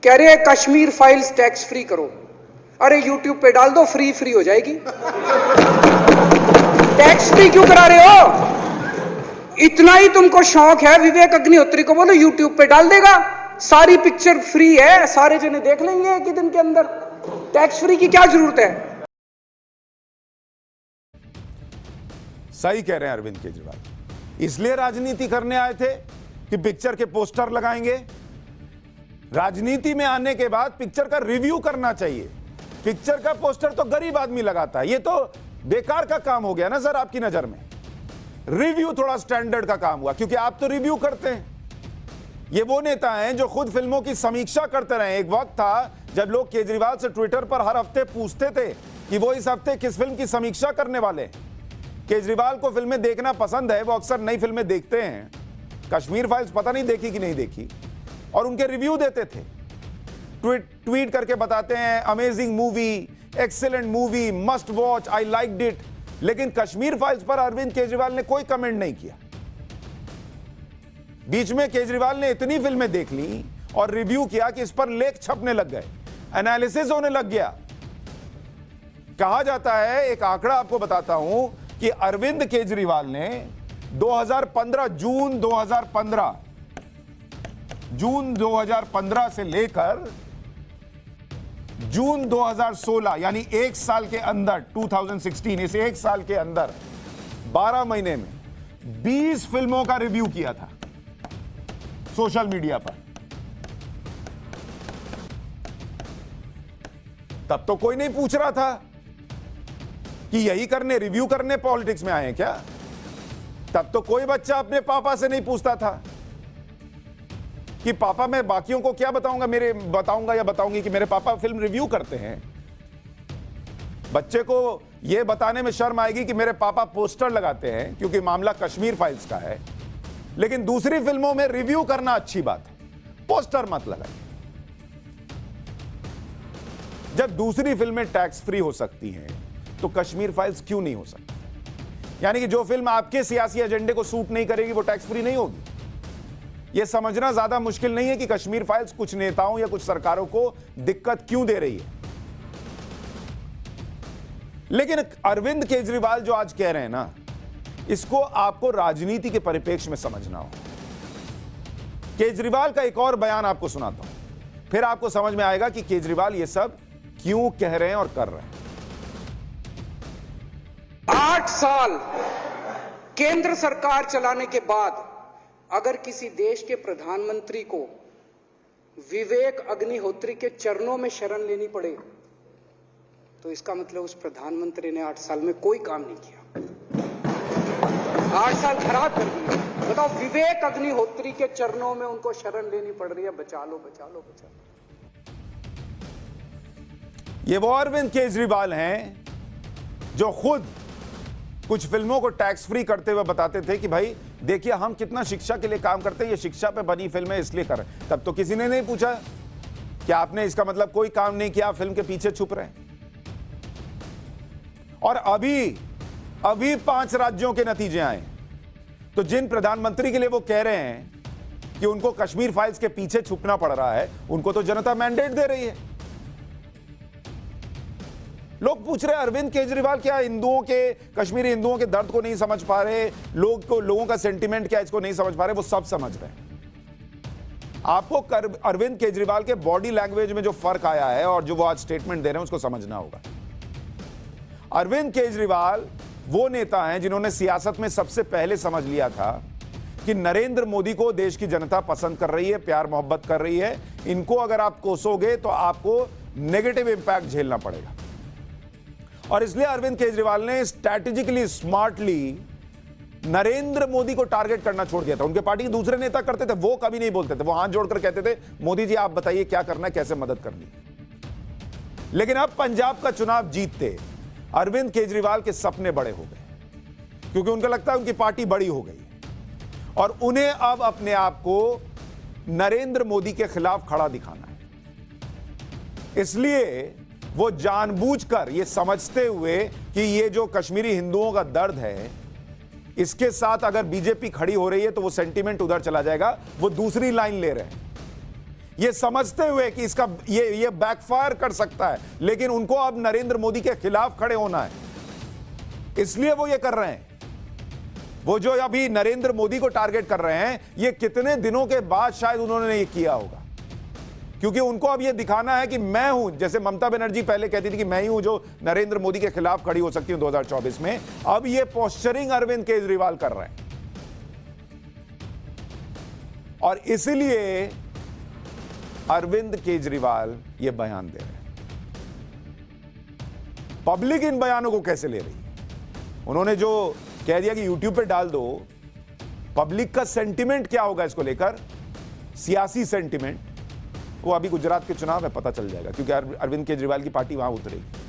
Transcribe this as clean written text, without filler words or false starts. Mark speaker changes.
Speaker 1: कह रहे हैं कश्मीर फाइल्स टैक्स फ्री करो। अरे यूट्यूब पे डाल दो, फ्री फ्री हो जाएगी। टैक्स फ्री क्यों करा रहे हो? इतना ही तुमको शौक है, विवेक अग्निहोत्री को बोलो यूट्यूब पे डाल देगा, सारी पिक्चर फ्री है, सारे जने देख लेंगे एक ही दिन के अंदर। टैक्स फ्री की क्या जरूरत है?
Speaker 2: सही कह रहे हैं अरविंद केजरीवाल। इसलिए राजनीति करने आए थे कि पिक्चर के पोस्टर लगाएंगे। राजनीति में आने के बाद पिक्चर का रिव्यू करना चाहिए। पिक्चर का पोस्टर तो गरीब आदमी लगाता है, ये तो बेकार का काम हो गया ना सर आपकी नजर में। रिव्यू थोड़ा स्टैंडर्ड का काम हुआ, क्योंकि आप तो रिव्यू करते हैं। ये वो नेता हैं जो खुद फिल्मों की समीक्षा करते रहे। एक वक्त था जब लोग केजरीवाल से ट्विटर पर हर हफ्ते पूछते थे कि वो इस हफ्ते किस फिल्म की समीक्षा करने वाले हैं। केजरीवाल को फिल्में देखना पसंद है, वो अक्सर नई फिल्में देखते हैं। कश्मीर फाइल्स पता नहीं देखी कि नहीं देखी, और उनके रिव्यू देते थे। ट्वीट करके बताते हैं amazing movie, excellent movie, must watch, I liked it. लेकिन कश्मीर फाइल्स पर अरविंद केजरीवाल ने कोई कमेंट नहीं किया। बीच में केजरीवाल ने इतनी फिल्में देख ली और रिव्यू किया कि इस पर लेख छपने लग गए, एनालिसिस होने लग गया। कहा जाता है, एक आंकड़ा आपको बताता हूं कि अरविंद केजरीवाल ने 2015 जून 2015 से लेकर जून 2016 यानी एक साल के अंदर 2016 इस एक साल के अंदर 12 महीने में 20 फिल्मों का रिव्यू किया था सोशल मीडिया पर। तब तो कोई नहीं पूछ रहा था कि यही करने, रिव्यू करने पॉलिटिक्स में आए हैं क्या। तब तो कोई बच्चा अपने पापा से नहीं पूछता था कि पापा मैं बाकियों को क्या बताऊंगा, बताऊंगा या बताऊंगी कि मेरे पापा फिल्म रिव्यू करते हैं। बच्चे को यह बताने में शर्म आएगी कि मेरे पापा पोस्टर लगाते हैं, क्योंकि मामला कश्मीर फाइल्स का है। लेकिन दूसरी फिल्मों में रिव्यू करना अच्छी बात है, पोस्टर मत लगाइए। जब दूसरी फिल्में टैक्स फ्री हो सकती हैं तो कश्मीर फाइल्स क्यों नहीं हो सकती? यानी कि जो फिल्म आपके सियासी एजेंडे को सूट नहीं करेगी वो टैक्स फ्री नहीं होगी। यह समझना ज्यादा मुश्किल नहीं है कि कश्मीर फाइल्स कुछ नेताओं या कुछ सरकारों को दिक्कत क्यों दे रही है। लेकिन अरविंद केजरीवाल जो आज कह रहे हैं ना, इसको आपको राजनीति के परिप्रेक्ष्य में समझना हो। केजरीवाल का एक और बयान आपको सुनाता हूं, फिर आपको समझ में आएगा कि केजरीवाल ये सब क्यों कह रहे हैं और कर रहे हैं।
Speaker 1: 8 साल केंद्र सरकार चलाने के बाद अगर किसी देश के प्रधानमंत्री को विवेक अग्निहोत्री के चरणों में शरण लेनी पड़े तो इसका मतलब उस प्रधानमंत्री ने 8 साल में कोई काम नहीं किया। 8 साल खराब कर दिए। बताओ, विवेक अग्निहोत्री के चरणों में उनको शरण लेनी पड़ रही है, बचा लो बचा लो बचा लो।
Speaker 2: ये वो अरविंद केजरीवाल हैं जो खुद कुछ फिल्मों को टैक्स फ्री करते हुए बताते थे कि भाई देखिए हम कितना शिक्षा के लिए काम करते हैं, ये शिक्षा पे बनी फिल्में इसलिए कर रहे हैं। तब तो किसी ने नहीं पूछा कि आपने इसका मतलब कोई काम नहीं किया, फिल्म के पीछे छुप रहे हैं। और अभी 5 राज्यों के नतीजे आए, तो जिन प्रधानमंत्री के लिए वो कह रहे हैं कि उनको कश्मीर फाइल्स के पीछे छुपना पड़ रहा है, उनको तो जनता मैंडेट दे रही है। लोग पूछ रहे हैं अरविंद केजरीवाल क्या कश्मीरी हिंदुओं के दर्द को नहीं समझ पा रहे, लोगों का सेंटिमेंट क्या इसको नहीं समझ पा रहे। वो सब समझ रहे हैं। आपको अरविंद केजरीवाल के बॉडी लैंग्वेज में जो फर्क आया है और जो वो आज स्टेटमेंट दे रहे हैं उसको समझना होगा। अरविंद केजरीवाल वो नेता हैं जिन्होंने सियासत में सबसे पहले समझ लिया था कि नरेंद्र मोदी को देश की जनता पसंद कर रही है, प्यार मोहब्बत कर रही है। इनको अगर आप कोसोगे तो आपको नेगेटिव इंपैक्ट झेलना पड़ेगा। और इसलिए अरविंद केजरीवाल ने स्ट्रैटेजिकली, स्मार्टली नरेंद्र मोदी को टारगेट करना छोड़ दिया था। उनके पार्टी के दूसरे नेता करते थे, वो कभी नहीं बोलते थे। वो हाथ जोड़कर कहते थे मोदी जी आप बताइए क्या करना है, कैसे मदद करनी है। लेकिन अब पंजाब का चुनाव जीतते अरविंद केजरीवाल के सपने बड़े हो गए, क्योंकि उनको लगता है उनकी पार्टी बड़ी हो गई और उन्हें अब अपने आप को नरेंद्र मोदी के खिलाफ खड़ा दिखाना है। इसलिए वो जानबूझकर ये समझते हुए कि ये जो कश्मीरी हिंदुओं का दर्द है, इसके साथ अगर बीजेपी खड़ी हो रही है तो वो सेंटीमेंट उधर चला जाएगा, वो दूसरी लाइन ले रहे हैं। ये समझते हुए कि इसका ये बैकफायर कर सकता है, लेकिन उनको अब नरेंद्र मोदी के खिलाफ खड़े होना है, इसलिए वो ये कर रहे हैं। वो जो अभी नरेंद्र मोदी को टारगेट कर रहे हैं, ये कितने दिनों के बाद शायद उन्होंने ये किया होगा, क्योंकि उनको अब ये दिखाना है कि मैं हूं, जैसे ममता बनर्जी पहले कहती थी कि मैं ही हूं जो नरेंद्र मोदी के खिलाफ खड़ी हो सकती हूं 2024 में। अब ये पोस्चरिंग अरविंद केजरीवाल कर रहे हैं, और इसलिए अरविंद केजरीवाल ये बयान दे रहे हैं। पब्लिक इन बयानों को कैसे ले रही है? उन्होंने जो कह दिया कि यूट्यूब पे डाल दो, पब्लिक का सेंटिमेंट क्या होगा इसको लेकर, सियासी सेंटिमेंट, वो अभी गुजरात के चुनाव में पता चल जाएगा, क्योंकि अरविंद केजरीवाल की पार्टी वहां उतरेगी।